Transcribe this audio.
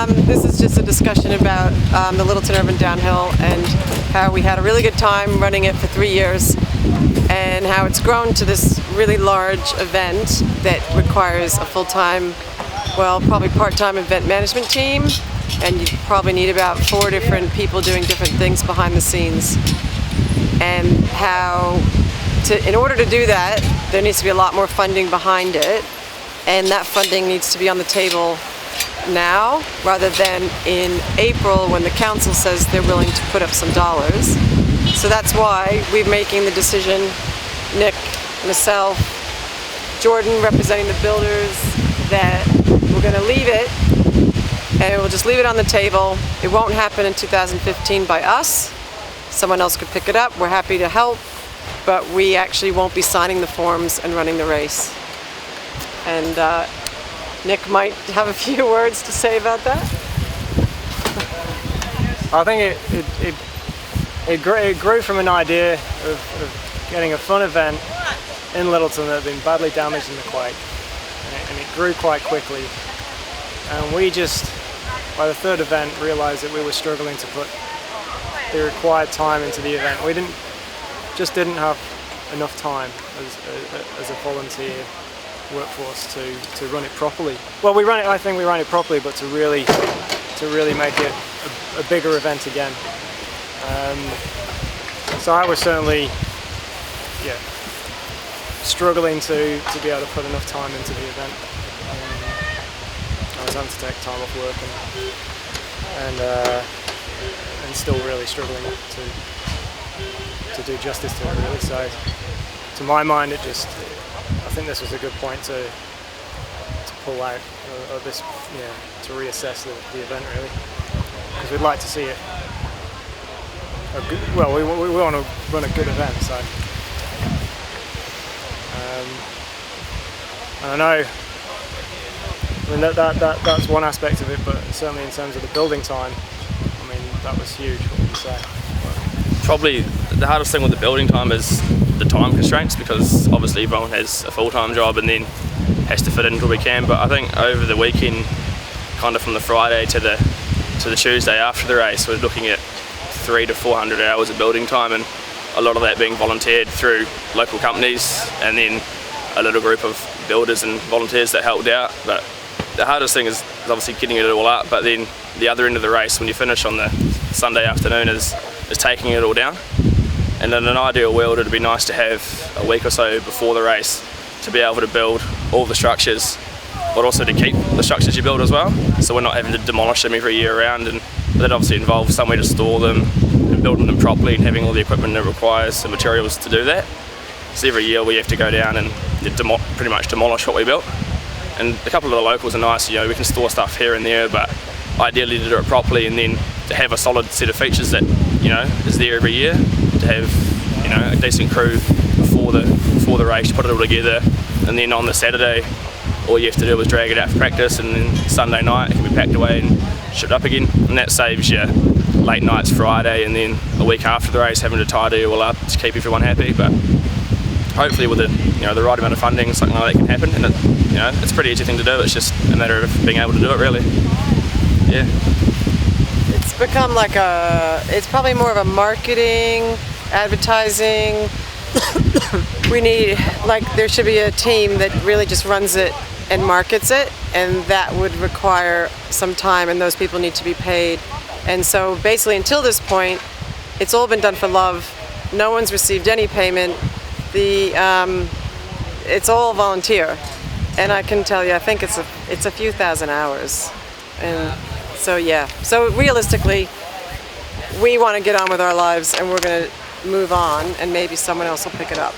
This is just a discussion about the Littleton Urban Downhill and how we had a really good time running it for 3 years and how it's grown to this really large event that requires a full-time, well, probably part-time event management team, and you probably need about 4 different people doing different things behind the scenes. And how, in order to do that, there needs to be a lot more funding behind it, and that funding needs to be on the table now rather than in April when the council says they're willing to put up some dollars. So that's why we're making the decision, Nick, myself, Jordan representing the builders, that we're going to leave it and we'll just leave it on the table. It won't happen in 2015 by us. Someone else could pick it up. We're happy to help, but we actually won't be signing the forms and running the race. And Nick might have a few words to say about that. I think it grew from an idea of getting a fun event in Littleton that had been badly damaged in the quake, and it grew quite quickly. And we just, by the third event, realised that we were struggling to put the required time into the event. We just didn't have enough time as a volunteer workforce to run it properly. Well, I think we ran it properly, but to really make it a bigger event again. So I was certainly, struggling to be able to put enough time into the event. I was having to take time off work and still really struggling to do justice to it, really. So to my mind, I think this was a good point to pull out of this, to reassess the event, really, because we'd like to see it. We want to run a good event, so. And I mean that's one aspect of it, but certainly in terms of the building time, I mean that was huge. What would you say? Probably the hardest thing with the building time is the time constraints, because obviously everyone has a full-time job and then has to fit in until we can. But I think over the weekend, kind of from the Friday to the Tuesday after the race, we're looking at 300 to 400 hours of building time, and a lot of that being volunteered through local companies, and then a little group of builders and volunteers that helped out. But the hardest thing is obviously getting it all up, but then the other end of the race, when you finish on the Sunday afternoon, is taking it all down. And in an ideal world, it'd be nice to have a week or so before the race to be able to build all the structures, but also to keep the structures you build as well, so we're not having to demolish them every year around. And that obviously involves somewhere to store them and building them properly and having all the equipment that requires the materials to do that. So every year we have to go down and pretty much demolish what we built. And a couple of the locals are nice, we can store stuff here and there, but ideally to do it properly and then to have a solid set of features that is there every year, to have a decent crew before the race to put it all together, and then on the Saturday all you have to do is drag it out for practice, and then Sunday night it can be packed away and shipped up again, and that saves you late nights Friday and then a week after the race having to tidy it all up to keep everyone happy. But hopefully with the right amount of funding, something like that can happen, and it's a pretty easy thing to do. It's just a matter of being able to do it, really. Yeah. It's become it's probably more of a marketing, advertising. We need, there should be a team that really just runs it and markets it, and that would require some time, and those people need to be paid. And so basically until this point, it's all been done for love. No one's received any payment. It's all volunteer, and I can tell you, I think it's a few thousand hours. And so realistically, we want to get on with our lives, and we're going to move on, and maybe someone else will pick it up.